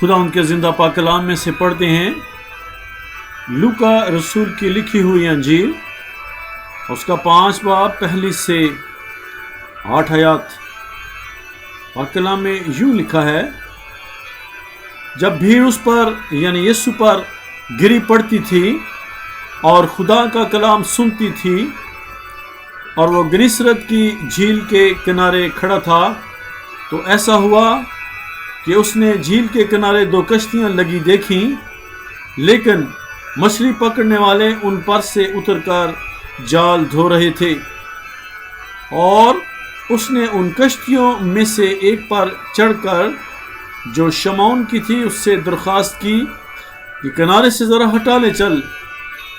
खुदा उनके जिंदा पाक कलाम में से पढ़ते हैं लूका रसूल की लिखी हुई अंजील, उसका 5 बाब पहली से 8 आयत। पाक कलाम में यूं लिखा है, जब भीड़ उस पर यानी यीशु पर गिरी पड़ती थी और खुदा का कलाम सुनती थी और वो गनीसरत की झील के किनारे खड़ा था, तो ऐसा हुआ कि उसने झील के किनारे 2 कश्तियां लगी देखी, लेकिन मछली पकड़ने वाले उन पर से उतरकर जाल धो रहे थे। और उसने उन कश्तियों में से एक पर चढ़कर जो शमौन की थी उससे दरख्वास्त की कि किनारे से ज़रा हटा ले चल,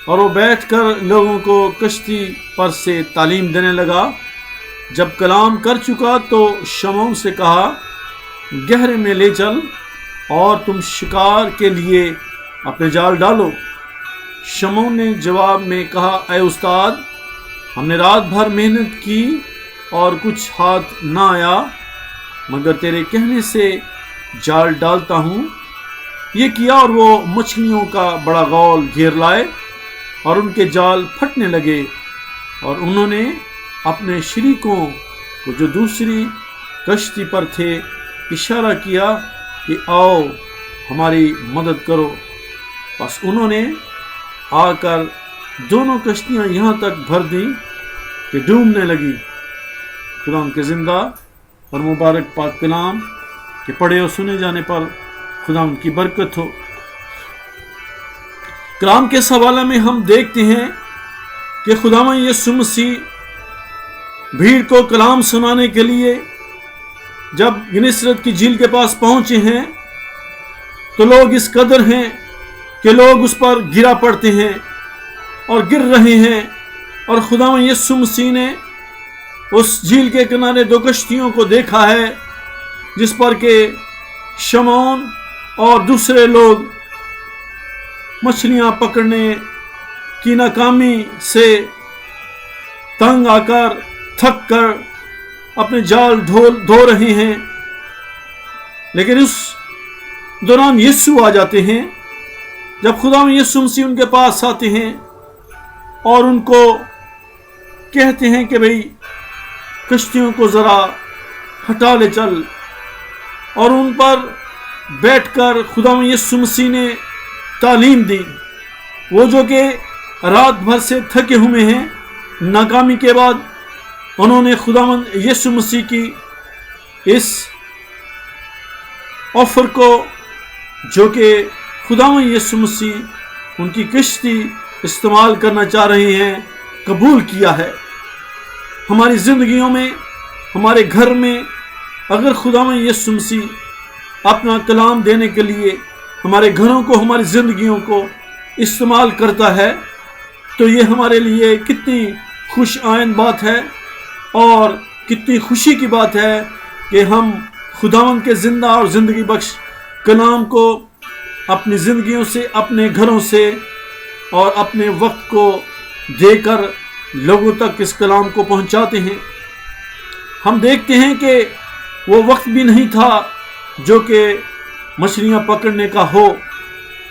और वो बैठकर लोगों को कश्ती पर से तालीम देने लगा। जब कलाम कर चुका तो शमौन से कहा, गहरे में ले चल और तुम शिकार के लिए अपने जाल डालो। शमौन ने जवाब में कहा, ऐ उस्ताद, हमने रात भर मेहनत की और कुछ हाथ ना आया, मगर तेरे कहने से जाल डालता हूँ। ये किया और वो मछलियों का बड़ा गौल घेर लाए और उनके जाल फटने लगे। और उन्होंने अपने शरीकों को जो दूसरी कश्ती पर थे इशारा किया कि आओ हमारी मदद करो। बस उन्होंने आकर दोनों कश्तियां यहाँ तक भर दी कि डूबने लगी। खुदा के जिंदा और मुबारक पाक कलाम के पढ़े और सुने जाने पर खुदा उनकी बरकत हो। कलाम के सवाल में हम देखते हैं कि खुदावंद यीशु मसीह भीड़ को कलाम सुनाने के लिए जब गनीसरत की झील के पास पहुंचे हैं तो लोग इस कदर हैं कि लोग उस पर गिरा पड़ते हैं और गिर रहे हैं। और खुदावंद यीशु मसीह ने उस झील के किनारे 2 कश्तियों को देखा है जिस पर के शमौन और दूसरे लोग मछलियां पकड़ने की नाकामी से तंग आकर थक कर अपने जाल धो रहे हैं। लेकिन उस दौरान यीशु आ जाते हैं। जब खुदा यीशु मसीह उनके पास आते हैं और उनको कहते हैं कि भाई कश्तियों को ज़रा हटा ले चल, और उन पर बैठकर खुदा यीशु मसीह ने तालीम दी। वो जो कि रात भर से थके हुए हैं, नाकामी के बाद उन्होंने खुदावंद यीशु मसीह की इस ऑफर को, जो कि खुदावंद यीशु मसीह उनकी किश्ती इस्तेमाल करना चाह रहे हैं, कबूल किया है। हमारी ज़िंदगियों में, हमारे घर में अगर खुदावंद यीशु मसीह अपना कलाम देने के लिए हमारे घरों को, हमारी ज़िंदगियों को इस्तेमाल करता है, तो ये हमारे लिए कितनी खुश आइंद बात है और कितनी खुशी की बात है कि हम खुदावंद के ज़िंदा और ज़िंदगी बख्श कलाम को अपनी ज़िंदगियों से, अपने घरों से और अपने वक्त को देकर लोगों तक इस कलाम को पहुंचाते हैं। हम देखते हैं कि वो वक्त भी नहीं था जो कि मछलियां पकड़ने का हो,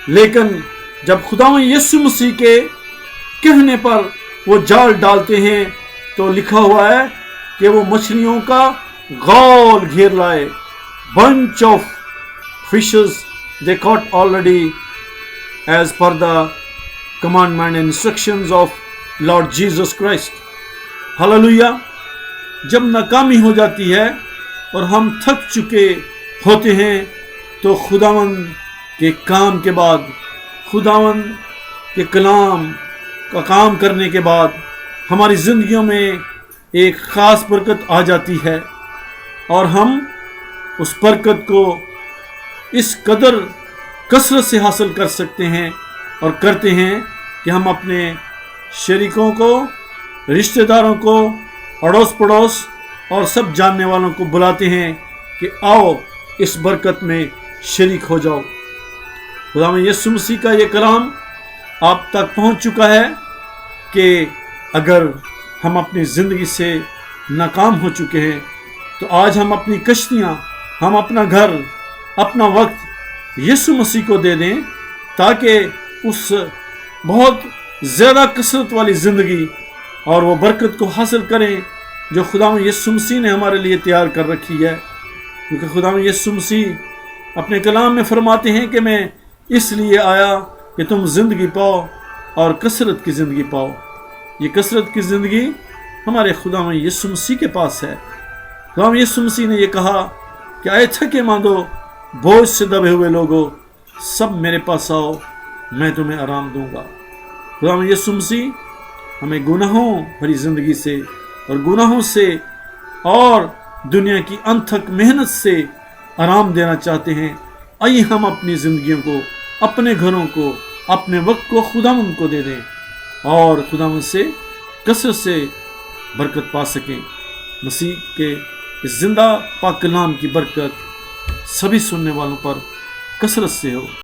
लेकिन जब खुदावंद यीशु मसीह के कहने पर वो जाल डालते हैं तो लिखा हुआ है कि वो मछलियों का गौल घेर लाए। Bunch of fishes they caught already as per the commandment and instructions of Lord Jesus Christ. Hallelujah. जब नाकामी हो जाती है और हम थक चुके होते हैं तो खुदावंद के काम के बाद, खुदावंद के कलाम का काम करने के बाद हमारी ज़िंदगियों में एक ख़ास बरकत आ जाती है और हम उस बरकत को इस कदर कसरत से हासिल कर सकते हैं और करते हैं कि हम अपने शरीकों को, रिश्तेदारों को, अड़ोस पड़ोस और सब जानने वालों को बुलाते हैं कि आओ इस बरकत में शरीक हो जाओ। खुदावंद यीशु मसीह का ये कलाम आप तक पहुंच चुका है कि अगर हम अपनी ज़िंदगी से नाकाम हो चुके हैं तो आज हम अपनी कश्तियाँ, हम अपना घर, अपना वक्त यीशु मसीह को दे दें, ताकि उस बहुत ज़्यादा कसरत वाली ज़िंदगी और वो बरकत को हासिल करें जो खुदावंद यीशु मसीह ने हमारे लिए तैयार कर रखी है। क्योंकि खुदावंद यीशु मसीह अपने कलाम में फरमाते हैं कि मैं इसलिए आया कि तुम ज़िंदगी पाओ और कसरत की ज़िंदगी पाओ। ये कसरत की ज़िंदगी हमारे खुदावंद यीशु मसीह के पास है। खुदावंद यीशु मसीह ने ये कहा कि आए थके मांदो बोझ से दबे हुए लोगों, सब मेरे पास आओ, मैं तुम्हें आराम दूंगा। खुदावंद यीशु मसीह हमें गुनाहों भरी ज़िंदगी से और गुनाहों से और दुनिया की अनथक मेहनत से आराम देना चाहते हैं। आइए हम अपनी ज़िंदगियों को, अपने घरों को, अपने वक्त को खुदावंद को दे दें और खुदावंद से कसरत से बरकत पा सकें। मसीह के इस जिंदा पाक कलाम की बरकत सभी सुनने वालों पर कसरत से हो।